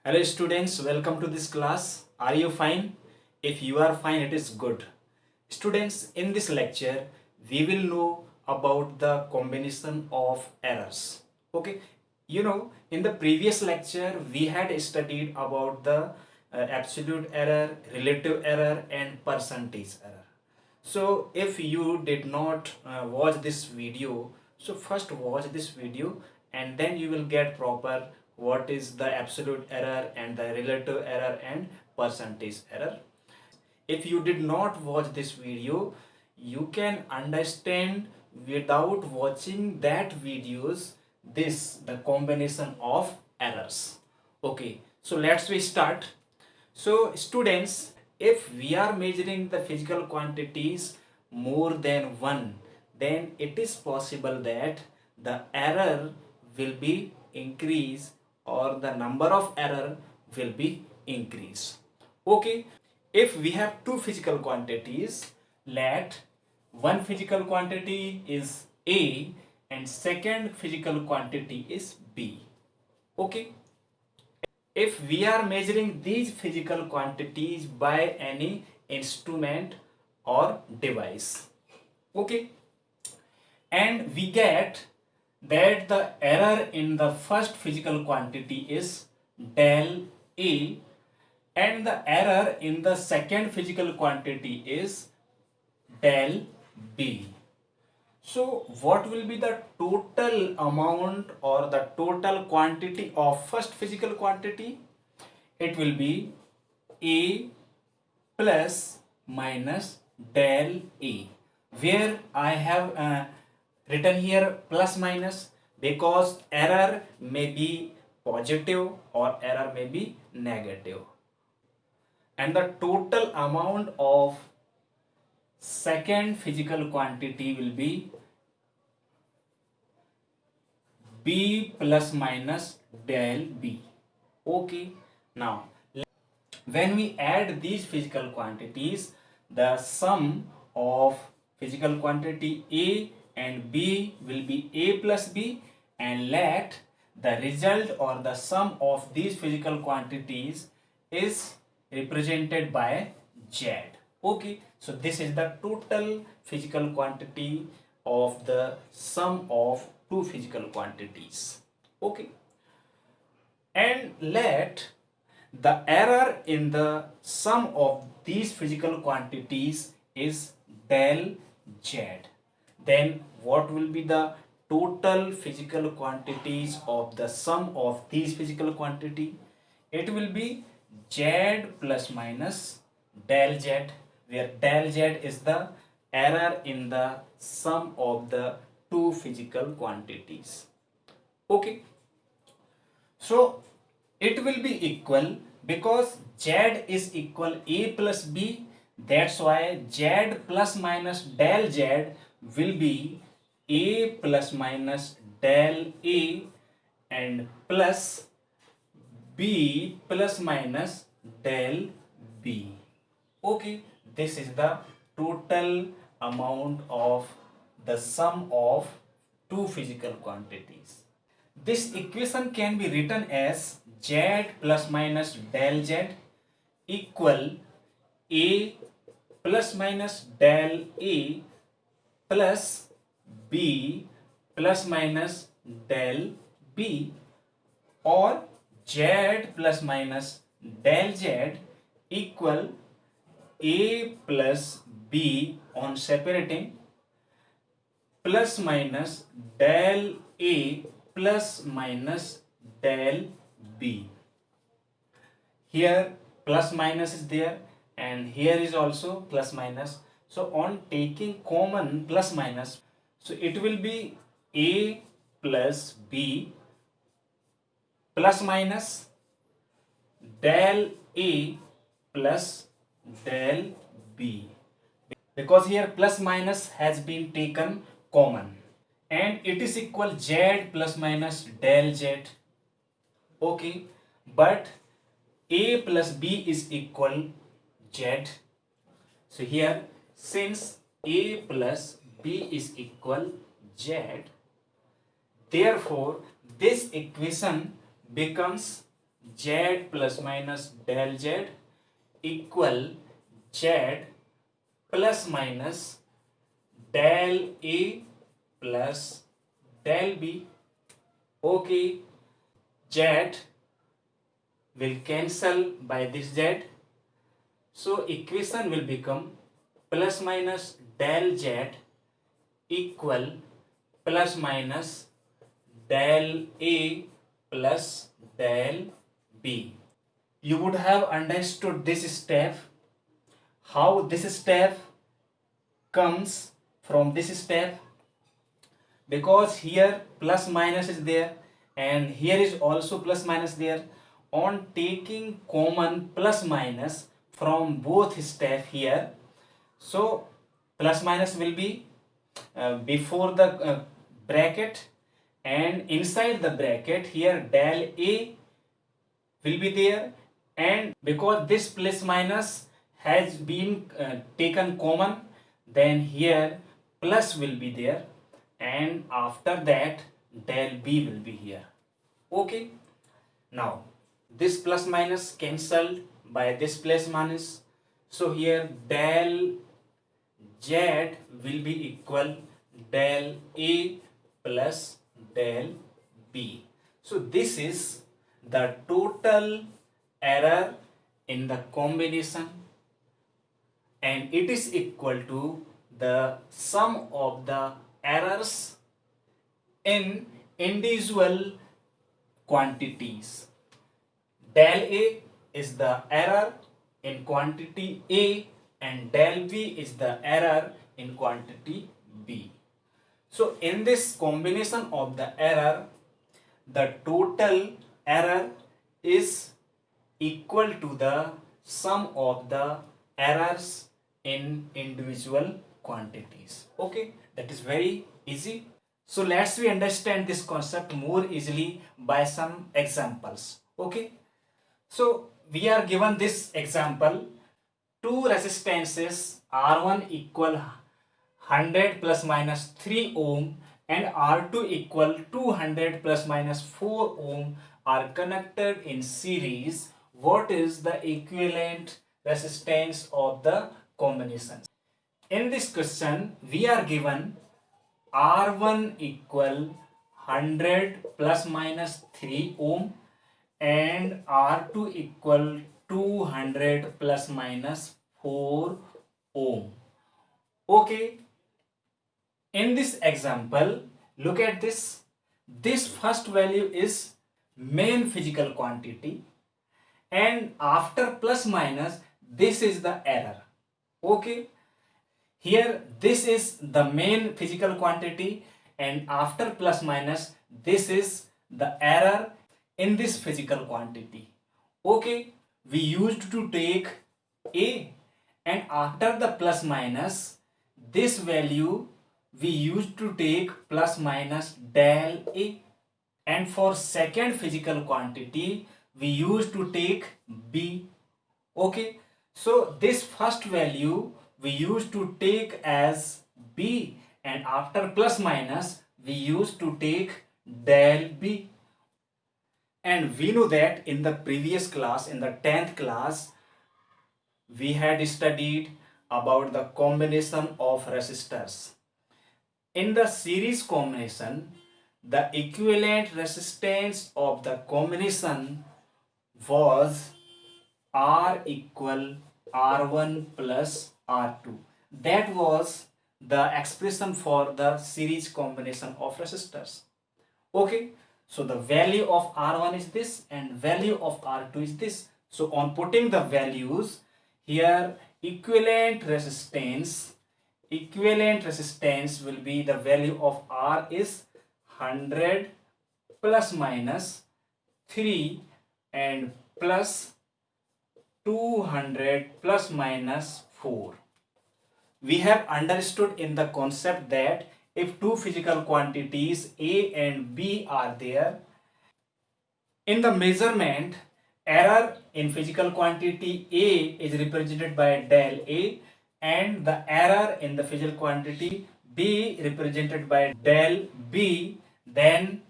Hello students, welcome to this class. Are you fine? If you are fine, it is good. Students, in this lecture, we will know about the combination of errors. Okay, in the previous lecture, we had studied about the absolute error, relative error, and percentage error. So if you did not watch this video, so first watch this video and then you will get proper what is the absolute error and the relative error and percentage error. If you did not watch this video, you can understand without watching that videos the combination of errors. Okay, so let's we start. So students, if we are measuring the physical quantities more than one, then it is possible that the error will be increased or the number of error will be increased. Okay, if we have two physical quantities, let one physical quantity is A and second physical quantity is B. Okay, if we are measuring these physical quantities by any instrument or device, okay, and we get that the error in the first physical quantity is del A and the error in the second physical quantity is del B. So what will be the total amount or the total quantity of first physical quantity? It will be A plus minus del A, where I have written here plus minus because error may be positive or error may be negative, and the total amount of second physical quantity will be B plus minus del B. Okay, now when we add these physical quantities, the sum of physical quantity A and B will be A plus B, and let the result or the sum of these physical quantities is represented by Z. Okay, so this is the total physical quantity of the sum of two physical quantities. Okay, and let the error in the sum of these physical quantities is del Z. Then what will be the total physical quantities of the sum of these physical quantity? It will be Z plus minus del Z, where del Z is the error in the sum of the two physical quantities. Okay, so it will be equal because Z is equal A plus B. That's why Z plus minus del Z will be A plus minus del A and plus B plus minus del B. Okay, this is the total amount of the sum of two physical quantities. This equation can be written as Z plus minus del Z equal A plus minus del A plus B plus minus del B, or Z plus minus del Z equal A plus B on separating plus minus del A plus minus del B. Here plus minus is there and here is also plus minus. So on taking common plus minus, so it will be A plus B plus minus del A plus del B, because here plus minus has been taken common, and it is equal Z plus minus del Z. Okay, but A plus B is equal Z. So here, since A plus B is equal Z, therefore this equation becomes Z plus minus del Z equal Z plus minus del A plus del B. Okay, Z will cancel by this Z. So equation will become plus minus del Z equal plus minus del A plus del B. You would have understood this step, how this step comes from this step, because here plus minus is there and here is also plus minus there. On taking common plus minus from both step here, so plus minus will be before the bracket, and inside the bracket here del A will be there, and because this plus minus has been taken common, then here plus will be there, and after that del B will be here. Okay, now this plus minus cancelled by this plus minus, so here del Z will be equal del A plus del B. So this is the total error in the combination, and it is equal to the sum of the errors in individual quantities. Del A is the error in quantity A and del B is the error in quantity B. So in this combination of the error, the total error is equal to the sum of the errors in individual quantities. Okay, that is very easy. So let's we understand this concept more easily by some examples. Okay, so we are given this example. Two resistances R1 equal 100 plus minus 3 ohm and R2 equal 200 plus minus 4 ohm are connected in series. What is the equivalent resistance of the combination? In this question, we are given R1 equal 100 plus minus 3 ohm and R2 equal 200 plus minus 4 ohm. Okay, in this example, look at this. This first value is main physical quantity, and after plus minus, this is the error. Okay, here this is the main physical quantity, and after plus minus, this is the error in this physical quantity. Okay, we used to take A, and after the plus minus, this value we used to take plus minus del A, and for second physical quantity we used to take B. Okay, so this first value we used to take as B, and after plus minus we used to take del B. And we know that in the previous class, in the 10th class, we had studied about the combination of resistors. In the series combination, the equivalent resistance of the combination was R equal R1 plus R2. That was the expression for the series combination of resistors. Okay, so the value of R1 is this and value of R2 is this. So on putting the values here, equivalent resistance will be the value of R is 100 plus minus 3 and plus 200 plus minus 4. We have understood in the concept that if two physical quantities A and B are there, in the measurement, error in physical quantity A is represented by del A and the error in the physical quantity B represented by del B, then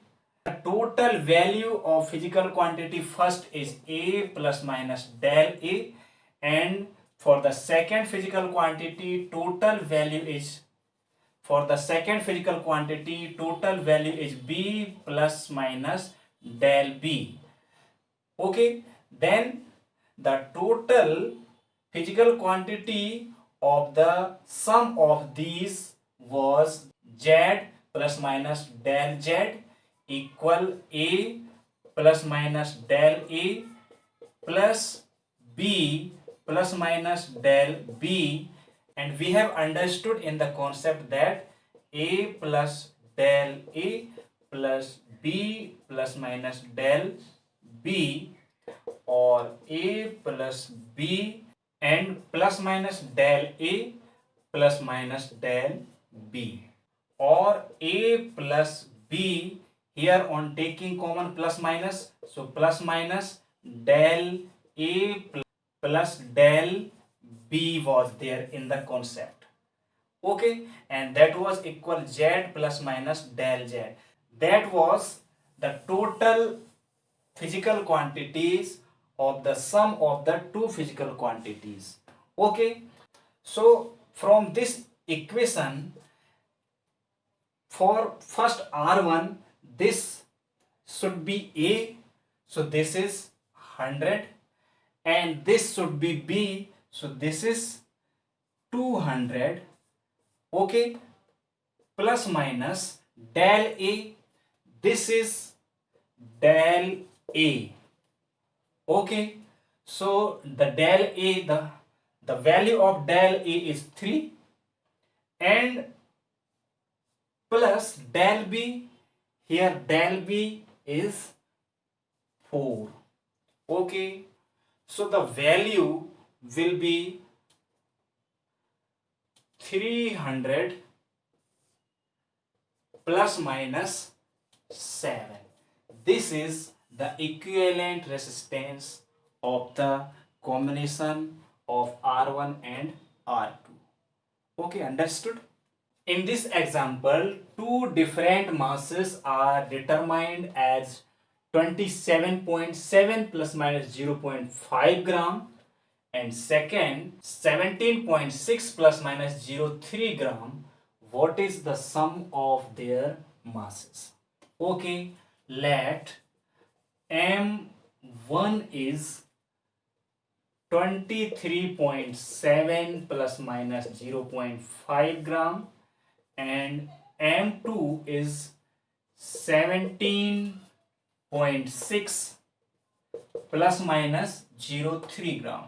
The total value of physical quantity first is A plus minus del A, and for the second physical quantity total value is B plus minus del B. Okay, then the total physical quantity of the sum of these was Z plus minus del Z equal A plus minus del A plus B plus minus del B, and we have understood in the concept that A plus del A plus B plus minus del B, or A plus B and plus minus del A plus minus del B, or A plus B, here on taking common plus minus, so plus minus del A plus del B was there in the concept. Okay, and that was equal Z plus minus del Z. That was the total physical quantities of the sum of the two physical quantities. Okay, so from this equation, for first R1, this should be A, so this is 100, and this should be B, so this is 200. Okay, plus minus del A, this is del A. Okay, so the del A, the value of del A is 3, and plus del B, here del B is 4. Okay, so the value will be 300 plus minus 7. This is the equivalent resistance of the combination of R1 and R2. Okay, understood? In this example, two different masses are determined as 27.7 plus minus 0.5 gram, and second 17.6 plus minus 0.3 gram. What is the sum of their masses? Okay, let M1 is 23.7 plus minus 0.5 gram, and M2 is 17.6 plus minus 0.3 gram.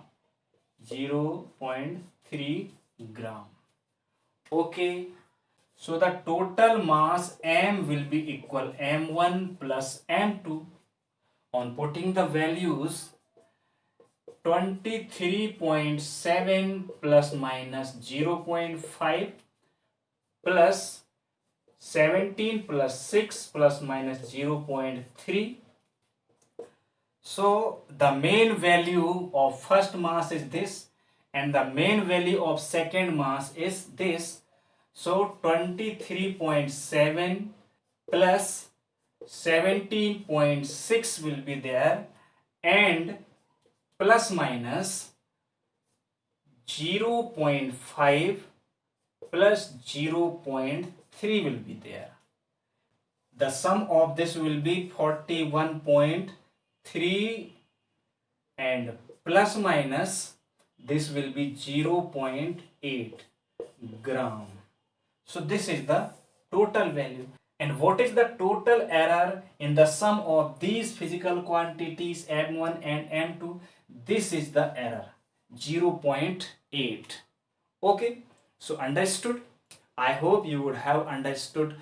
0.3 gram. Okay, so the total mass M will be equal M1 plus M2. On putting the values, 23.7 plus minus 0.5 plus 17 plus 6 plus minus 0.3. So the main value of first mass is this, and the main value of second mass is this. So 23.7 plus 17.6 will be there, and plus minus 0.5 plus 0.3 will be there. The sum of this will be 41.3, and plus minus this will be 0.8 gram. So this is the total value. And what is the total error in the sum of these physical quantities M1 and M2? This is the error, 0.8. Okay, so understood? I hope you would have understood